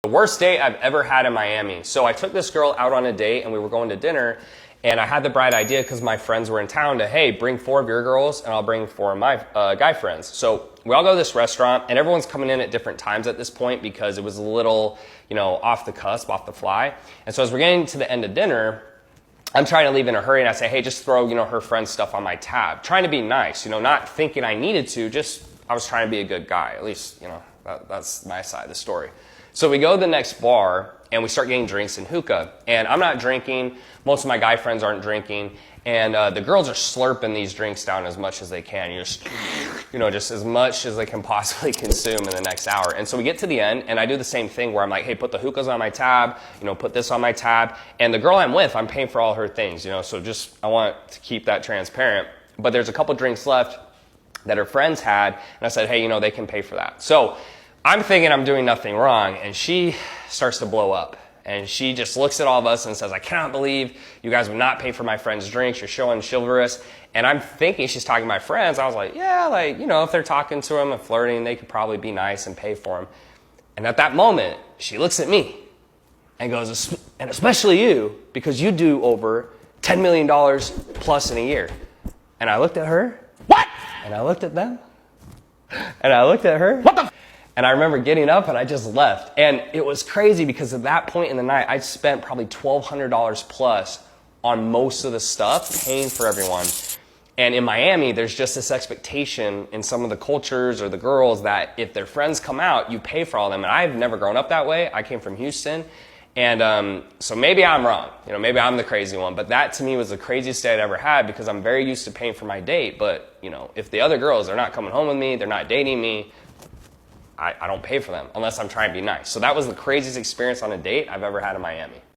The worst date I've ever had in Miami. So I took this girl out on a date and we were going to dinner, and I had the bright idea because my friends were in town to, hey, bring 4 of your girls and I'll bring 4 of my guy friends. So we all go to this restaurant and everyone's coming in at different times at this point because it was a little, off the cusp, off the fly. And so as we're getting to the end of dinner, I'm trying to leave in a hurry and I say, hey, just throw, her friend's stuff on my tab. Trying to be nice, not thinking I needed to, just I was trying to be a good guy. At least, that's my side of the story. So we go to the next bar and we start getting drinks and hookah. And I'm not drinking. Most of my guy friends aren't drinking. And the girls are slurping these drinks down as much as they can. Just as much as they can possibly consume in the next hour. And so we get to the end and I do the same thing where I'm like, hey, put the hookahs on my tab, put this on my tab. And the girl I'm with, I'm paying for all her things, so just, I want to keep that transparent. But there's a couple drinks left that her friends had. And I said, hey, they can pay for that. So I'm thinking I'm doing nothing wrong, and she starts to blow up. And she just looks at all of us and says, I cannot believe you guys would not pay for my friend's drinks. You're showing chivalrous. And I'm thinking she's talking to my friends. I was like, yeah, if they're talking to them and flirting, they could probably be nice and pay for them. And at that moment, she looks at me and goes, and especially you, because you do over $10 million plus in a year. And I looked at her. What? And I looked at them. And I looked at her. What the? And I remember getting up and I just left. And it was crazy because at that point in the night, I'd spent probably $1,200 plus on most of the stuff, paying for everyone. And in Miami, there's just this expectation in some of the cultures or the girls that if their friends come out, you pay for all of them. And I've never grown up that way. I came from Houston. And so maybe I'm wrong. Maybe I'm the crazy one. But that to me was the craziest date I'd ever had because I'm very used to paying for my date. But, if the other girls are not coming home with me, they're not dating me, I don't pay for them unless I'm trying to be nice. So that was the craziest experience on a date I've ever had in Miami.